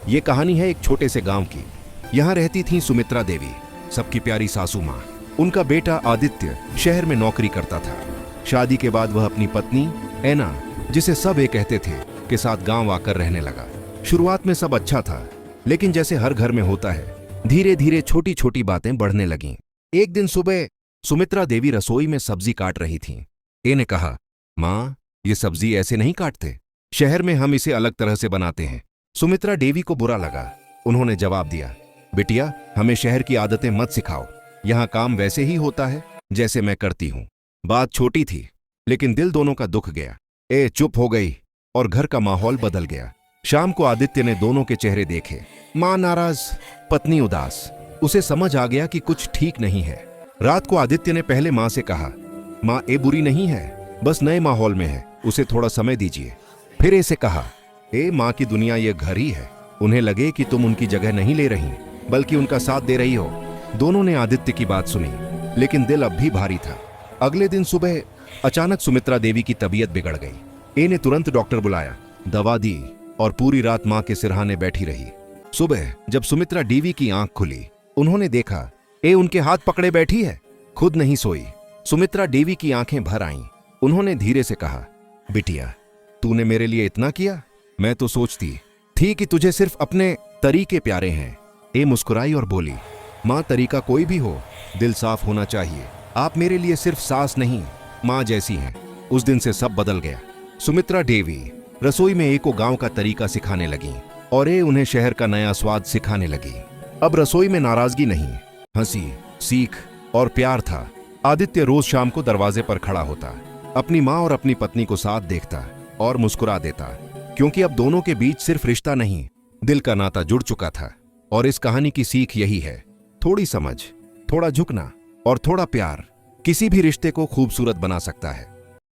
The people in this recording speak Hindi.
ये कहानी है एक छोटे से गांव की। यहाँ रहती थी सुमित्रा देवी, सबकी प्यारी सासू माँ। उनका बेटा आदित्य शहर में नौकरी करता था। शादी के बाद वह अपनी पत्नी ऐना, जिसे सब ये कहते थे, के साथ गांव आकर रहने लगा। शुरुआत में सब अच्छा था, लेकिन जैसे हर घर में होता है, धीरे धीरे छोटी छोटी बातें बढ़ने लगीं। एक दिन सुबह सुमित्रा देवी रसोई में सब्जी काट रही थीं। ए ने कहा, माँ, ये सब्जी ऐसे नहीं काटते, शहर में हम इसे अलग तरह से बनाते हैं। सुमित्रा देवी को बुरा लगा। उन्होंने जवाब दिया, बिटिया, हमें शहर की आदतें मत सिखाओ। यहाँ काम वैसे ही होता है जैसे मैं करती हूँ। बात छोटी थी, लेकिन दिल दोनों का दुख गया। ए चुप हो गई और घर का माहौल बदल गया। शाम को आदित्य ने दोनों के चेहरे देखे। माँ नाराज, पत्नी उदास। उसे समझ आ गया कि कुछ ठीक नहीं है। रात को आदित्य ने पहले माँ से कहा, माँ, ए बुरी नहीं है, बस नए माहौल में है, उसे थोड़ा समय दीजिए। फिर ऐसे कहा, ए माँ की दुनिया ये घर ही है, उन्हें लगे कि तुम उनकी जगह नहीं ले रही, बल्कि उनका साथ दे रही हो। दोनों ने आदित्य की बात सुनी, लेकिन दिल अब भी भारी था। अगले दिन सुबह अचानक सुमित्रा देवी की तबीयत बिगड़ गई। ए ने तुरंत डॉक्टर बुलाया, दवा दी और पूरी रात माँ के सिरहाने बैठी रही। सुबह जब सुमित्रा देवी की आंख खुली, उन्होंने देखा ए उनके हाथ पकड़े बैठी है, खुद नहीं सोई। सुमित्रा देवी की आंखें भर आईं। उन्होंने धीरे से कहा, बिटिया, तूने मेरे लिए इतना किया? मैं तो सोचती थी कि तुझे सिर्फ अपने तरीके प्यारे हैं। ए मुस्कुराई और बोली, माँ, तरीका कोई भी हो, दिल साफ होना चाहिए। आप मेरे लिए सिर्फ सास नहीं, माँ जैसी हैं। उस दिन से सब बदल गया। सुमित्रा देवी रसोई में ए को गांव का तरीका सिखाने लगी और ए उन्हें शहर का नया स्वाद सिखाने लगी। अब रसोई में नाराजगी नहीं, हंसी, सीख और प्यार था। आदित्य रोज शाम को दरवाजे पर खड़ा होता, अपनी माँ और अपनी पत्नी को साथ देखता और मुस्कुरा देता, क्योंकि अब दोनों के बीच सिर्फ रिश्ता नहीं, दिल का नाता जुड़ चुका था। और इस कहानी की सीख यही है, थोड़ी समझ, थोड़ा झुकना और थोड़ा प्यार किसी भी रिश्ते को खूबसूरत बना सकता है।